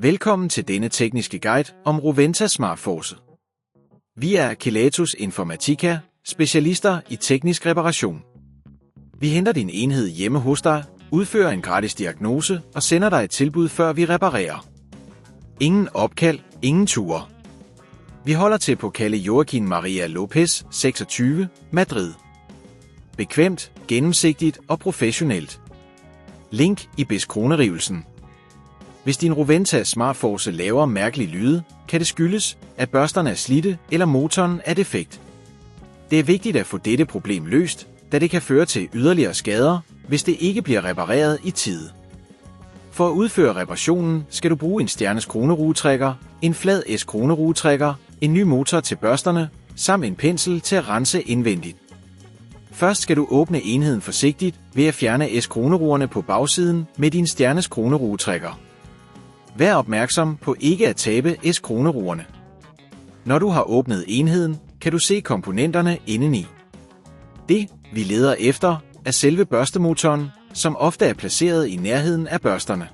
Velkommen til denne tekniske guide om Rowenta Smartforce. Vi er Kelatos Informatika, specialister i teknisk reparation. Vi henter din enhed hjemme hos dig, udfører en gratis diagnose og sender dig et tilbud, før vi reparerer. Ingen opkald, ingen ture. Vi holder til på Calle Joaquin Maria Lopez, 26, Madrid. Bekvemt, gennemsigtigt og professionelt. Link i beskrivelsen. Hvis din Rowenta Smartforce laver mærkelige lyde, kan det skyldes, at børsterne er slidte eller motoren er defekt. Det er vigtigt at få dette problem løst, da det kan føre til yderligere skader, hvis det ikke bliver repareret i tide. For at udføre reparationen skal du bruge en stjerneskronerugetrækker, en flad S-kronerugetrækker, en ny motor til børsterne, samt en pensel til at rense indvendigt. Først skal du åbne enheden forsigtigt ved at fjerne S-kroneruerne på bagsiden med din stjerneskronerugetrækker. Vær opmærksom på ikke at tabe S-kroneruerne. Når du har åbnet enheden, kan du se komponenterne indeni. Det, vi leder efter, er selve børstemotoren, som ofte er placeret i nærheden af børsterne.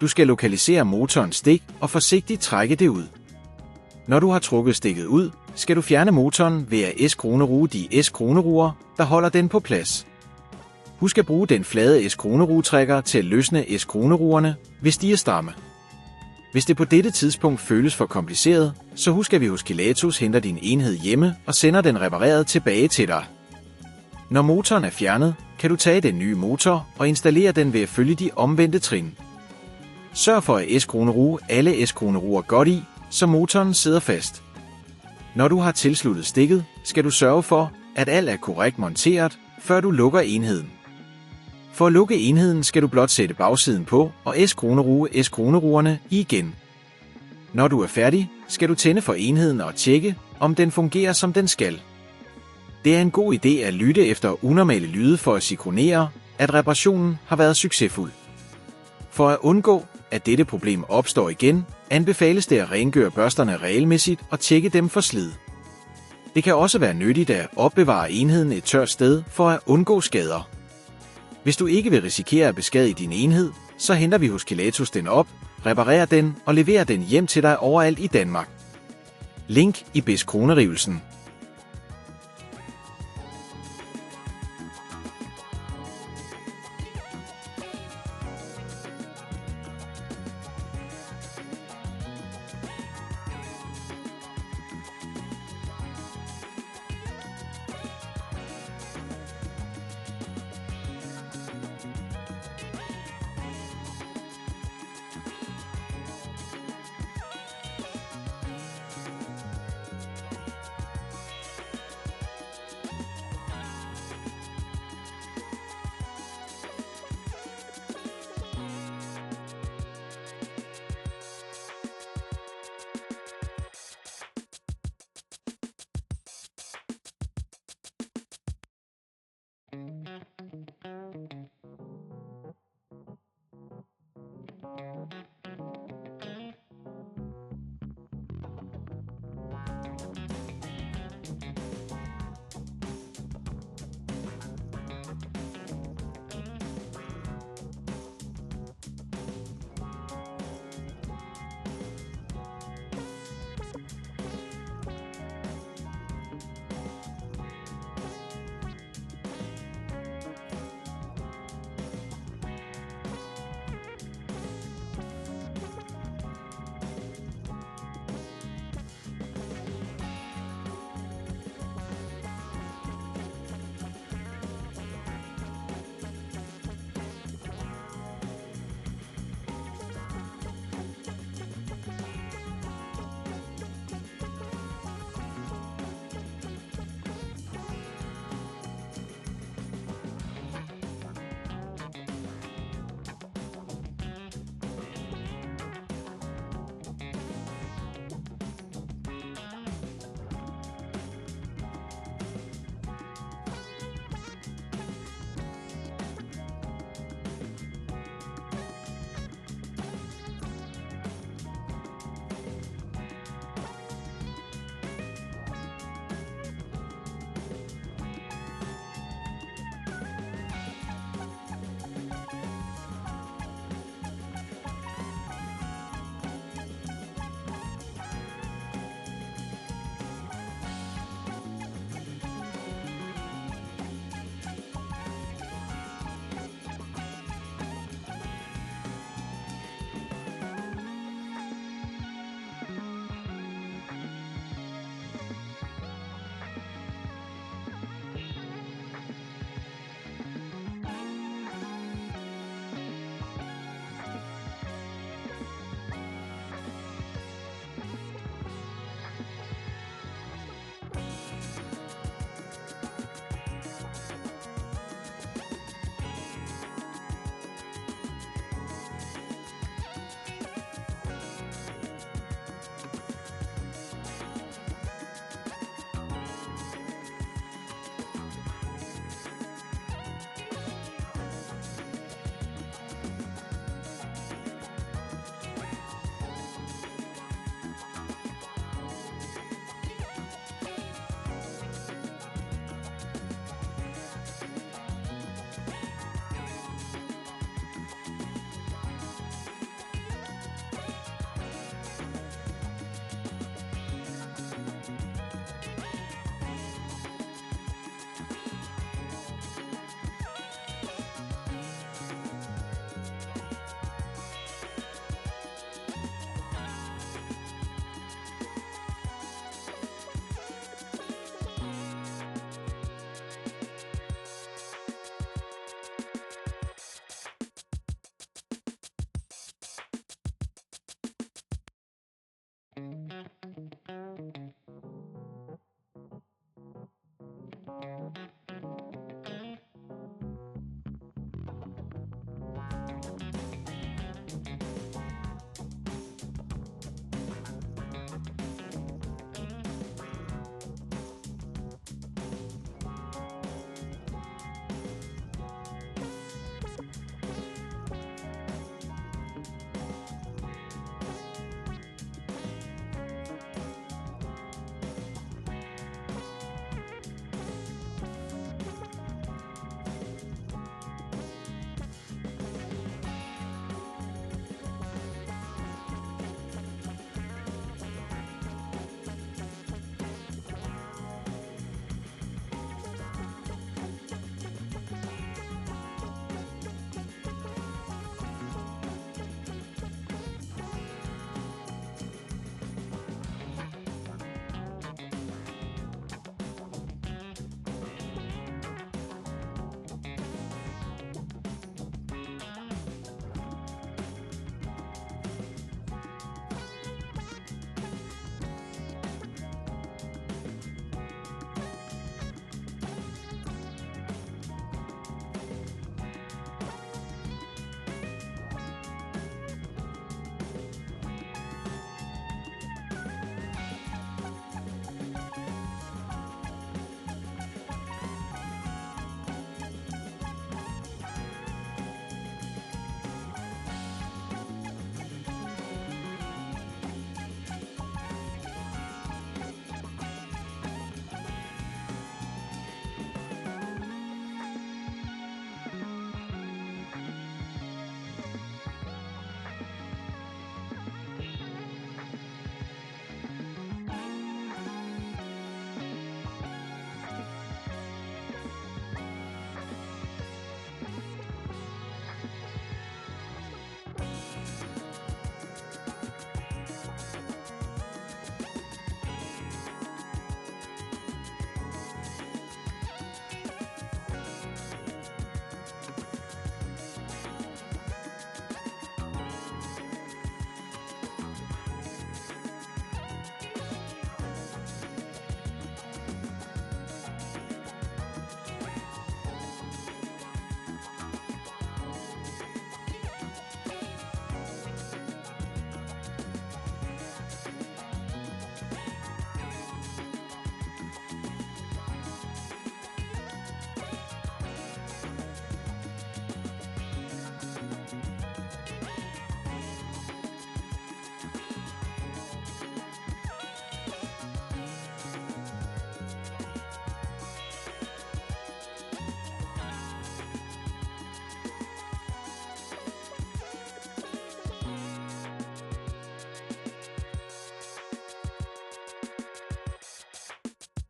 Du skal lokalisere motorens stik og forsigtigt trække det ud. Når du har trukket stikket ud, skal du fjerne motoren ved at S-kroneruge de S-kroneruer, der holder den på plads. Husk at bruge den flade S-kronerugetrækker til at løsne S-kroneruerne, hvis de er stramme. Hvis det på dette tidspunkt føles for kompliceret, så husk at vi hos Kelatos henter din enhed hjemme og sender den repareret tilbage til dig. Når motoren er fjernet, kan du tage den nye motor og installere den ved at følge de omvendte trin. Sørg for at S-kroneruge alle S-kroneruer godt i, så motoren sidder fast. Når du har tilsluttet stikket, skal du sørge for, at alt er korrekt monteret, før du lukker enheden. For at lukke enheden skal du blot sætte bagsiden på og S-kroneruge S-kroneruerne igen. Når du er færdig, skal du tænde for enheden og tjekke, om den fungerer som den skal. Det er en god idé at lytte efter unormale lyde for at signalere, at reparationen har været succesfuld. For at undgå, at dette problem opstår igen, anbefales det at rengøre børsterne regelmæssigt og tjekke dem for slid. Det kan også være nyttigt at opbevare enheden et tørt sted for at undgå skader. Hvis du ikke vil risikere at beskadige din enhed, så henter vi hos Kelatos den op, reparerer den og leverer den hjem til dig overalt i Danmark. Link i beskrivelsen.